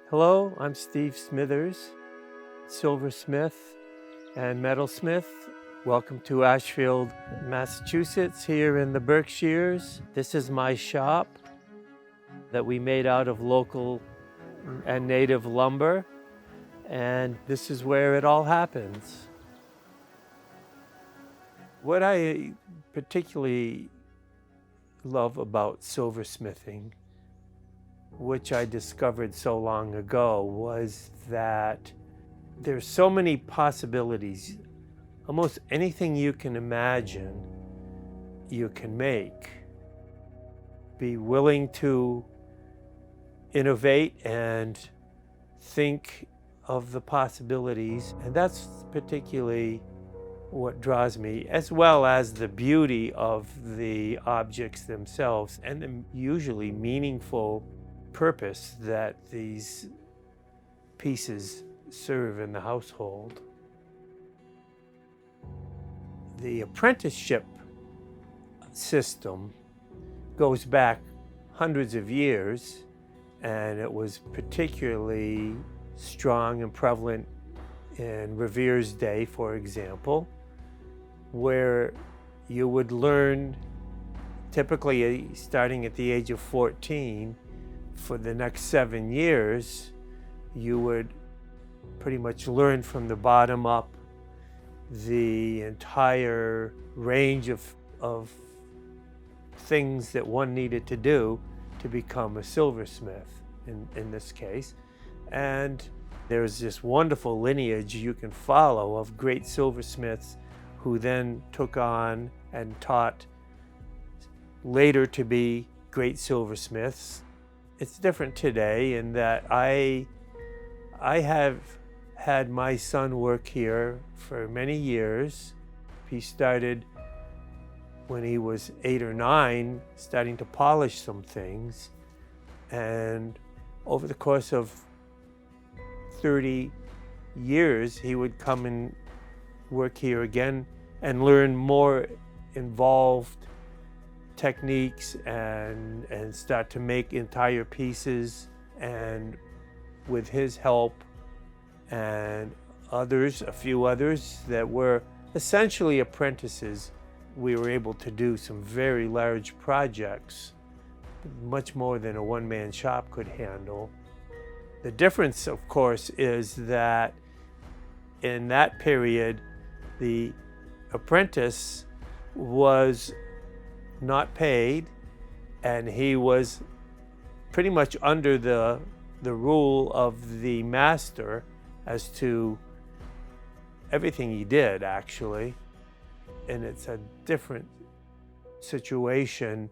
Hello, I'm Steve Smithers, silversmith and metalsmith. Welcome to Ashfield, Massachusetts, here in the Berkshires. This is my shop that we made out of local and native lumber, and this is where it all happens. What I particularly love about silversmithing, which I discovered so long ago, was that there's so many possibilities. Almost anything you can imagine, you can make. Be willing to innovate and think of the possibilities, and that's particularly what draws me, as well as the beauty of the objects themselves and the usually meaningful purpose that these pieces serve in the household. The apprenticeship system goes back hundreds of years, and it was particularly strong and prevalent in Revere's day, for example, where you would learn, typically starting at the age of 14, for the next 7 years, you would pretty much learn from the bottom up the entire range of things that one needed to do to become a silversmith in this case. And there's this wonderful lineage you can follow of great silversmiths who then took on and taught later to be great silversmiths. It's different today in that I have had my son work here for many years. He started when he was 8 or 9, starting to polish some things. And over the course of 30 years, he would come and work here again and learn more involved techniques and start to make entire pieces. And with his help and others, a few others that were essentially apprentices, we were able to do some very large projects, much more than a one-man shop could handle. The difference, of course, is that in that period, the apprentice was not paid, and he was pretty much under the rule of the master as to everything he did, actually. And it's a different situation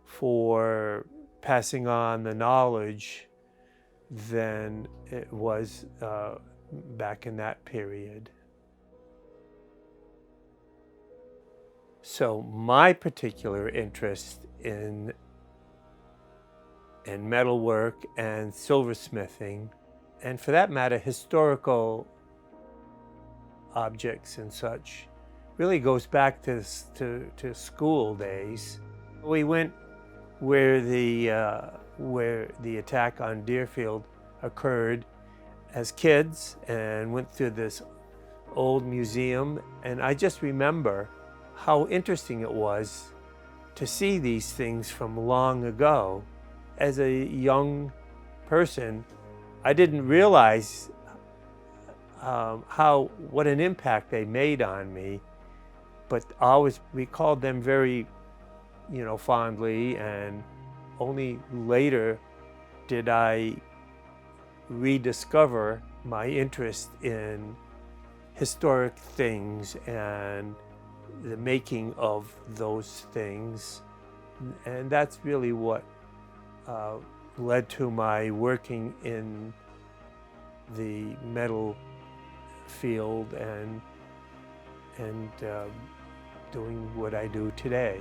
for passing on the knowledge than it was back in that period. So my particular interest in metalwork and silversmithing, and for that matter, historical objects and such, really goes back to school days. We went where the attack on Deerfield occurred as kids and went through this old museum, and I just remember how interesting it was to see these things from long ago. As a young person, I didn't realize what an impact they made on me, but I always recalled them very, fondly, and only later did I rediscover my interest in historic things and the making of those things. And that's really what led to my working in the metal field and doing what I do today.